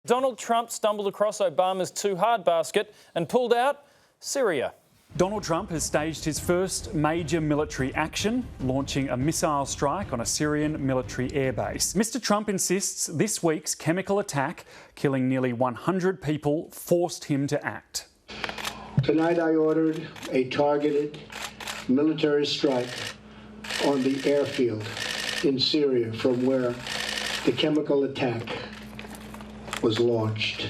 Donald Trump stumbled across Obama's too hard basket and pulled out Syria. Donald Trump has staged his first major military action, launching a missile strike on a Syrian military airbase. Mr. Trump insists this week's chemical attack, killing nearly 100 people, forced him to act. Tonight I ordered a targeted military strike on the airfield in Syria from where the chemical attack was launched.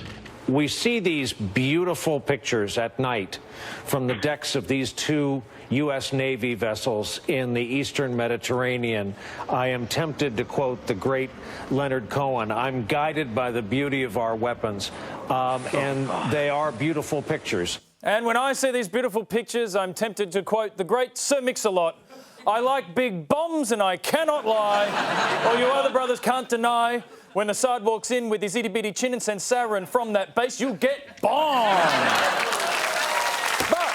We see these beautiful pictures at night from the decks of these two U.S. Navy vessels in the eastern Mediterranean. I am tempted to quote the great Leonard Cohen, "I'm guided by the beauty of our weapons," and they are beautiful pictures. And when I see these beautiful pictures, I'm tempted to quote the great Sir Mix-a-Lot, "I like big bombs and I cannot lie, or you other brothers can't deny. When Assad walks in with his itty-bitty chin and sends sarin from that base, you'll get bombed." But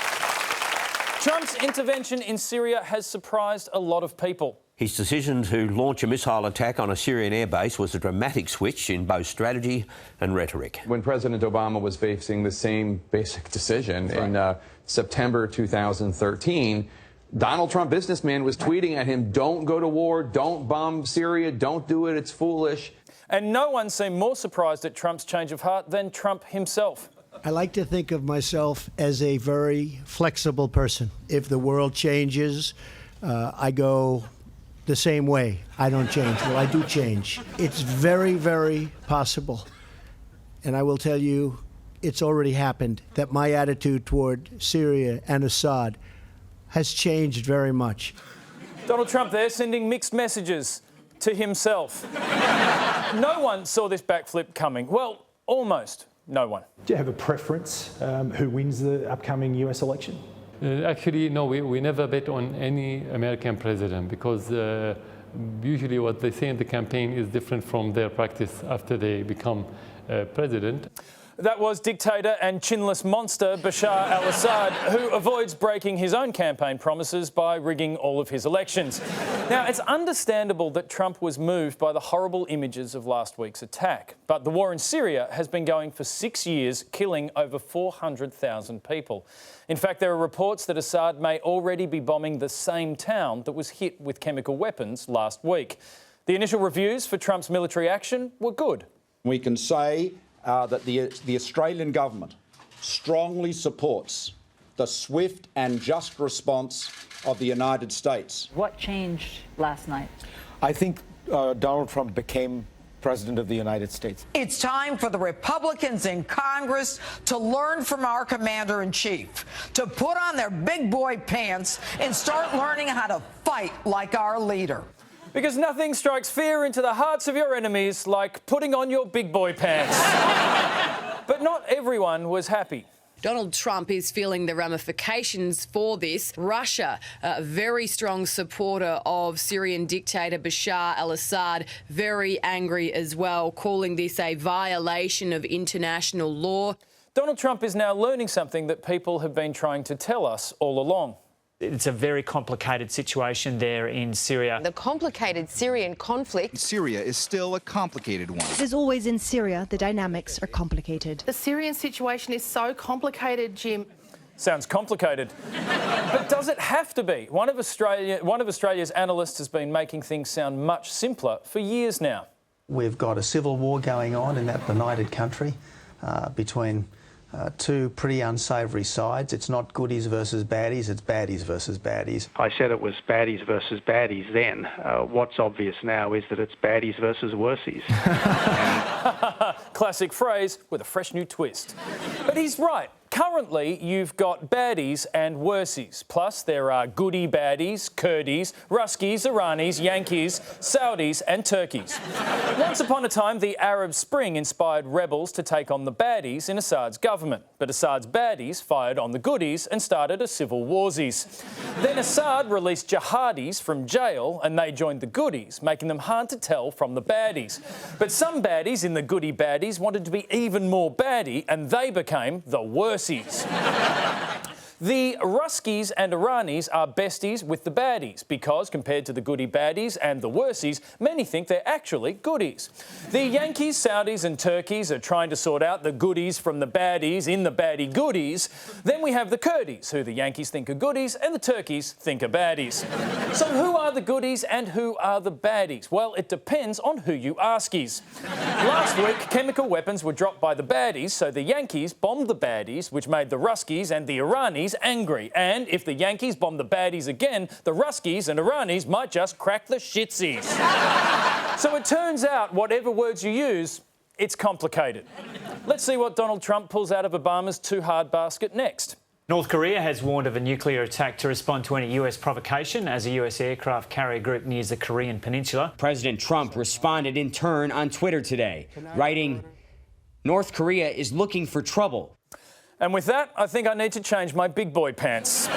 Trump's intervention in Syria has surprised a lot of people. His decision to launch a missile attack on a Syrian airbase was a dramatic switch in both strategy and rhetoric. When President Obama was facing the same basic decision in September 2013, Donald Trump businessman was tweeting at him, "Don't go to war, don't bomb Syria, don't do it, it's foolish." And no one seemed more surprised at Trump's change of heart than Trump himself. I like to think of myself as a very flexible person. If the world changes, I go the same way. I don't change. Well, I do change. It's very, very possible. And I will tell you, it's already happened, that my attitude toward Syria and Assad has changed very much. Donald Trump there sending mixed messages to himself. No one saw this backflip coming. Well, almost no one. Do you have a preference who wins the upcoming US election? Actually, no, we never bet on any American president because usually what they say in the campaign is different from their practice after they become president. That was dictator and chinless monster Bashar al-Assad, who avoids breaking his own campaign promises by rigging all of his elections. Now, it's understandable that Trump was moved by the horrible images of last week's attack. But the war in Syria has been going for 6 years, killing over 400,000 people. In fact, there are reports that Assad may already be bombing the same town that was hit with chemical weapons last week. The initial reviews for Trump's military action were good. We can say that the Australian government strongly supports the swift and just response of the United States. What changed last night? I think Donald Trump became President of the United States. It's time for the Republicans in Congress to learn from our commander-in-chief, to put on their big boy pants and start learning how to fight like our leader. Because nothing strikes fear into the hearts of your enemies like putting on your big boy pants. But not everyone was happy. Donald Trump is feeling the ramifications for this. Russia, a very strong supporter of Syrian dictator Bashar al-Assad, very angry as well, calling this a violation of international law. Donald Trump is now learning something that people have been trying to tell us all along. It's a very complicated situation there in Syria. The complicated Syrian conflict. Syria is still a complicated one. As always in Syria, the dynamics are complicated. The Syrian situation is so complicated, Jim. Sounds complicated. But does it have to be? One of Australia's analysts has been making things sound much simpler for years now. We've got a civil war going on in that benighted country between two pretty unsavoury sides. It's not goodies versus baddies, it's baddies versus baddies. I said it was baddies versus baddies then. What's obvious now is that it's baddies versus worsies. Classic phrase with a fresh new twist. But he's right. Currently, you've got baddies and worsies. Plus, there are goody baddies, Kurdies, Ruskies, Iranis, Yankees, Saudis and Turkeys. Once upon a time, the Arab Spring inspired rebels to take on the baddies in Assad's government. But Assad's baddies fired on the goodies and started a civil warsies. Then Assad released jihadis from jail and they joined the goodies, making them hard to tell from the baddies. But some baddies in the goody baddies wanted to be even more baddie and they became the worsies. The Ruskies and Iranis are besties with the baddies because, compared to the goody baddies and the worsies, many think they're actually goodies. The Yankees, Saudis and Turkeys are trying to sort out the goodies from the baddies in the baddie goodies. Then we have the Kurdies, who the Yankees think are goodies and the Turkeys think are baddies. So who are the goodies and who are the baddies? Well, it depends on who you askies. Last week, chemical weapons were dropped by the baddies, so the Yankees bombed the baddies, which made the Ruskies and the Iranis angry. And if the Yankees bomb the baddies again, the Ruskies and Iranis might just crack the shitsies. So it turns out, whatever words you use, it's complicated. Let's see what Donald Trump pulls out of Obama's too hard basket next. North Korea has warned of a nuclear attack to respond to any US provocation as a US aircraft carrier group nears the Korean peninsula. President Trump responded in turn on Twitter today, writing, "North Korea is looking for trouble." And with that, I think I need to change my big boy pants.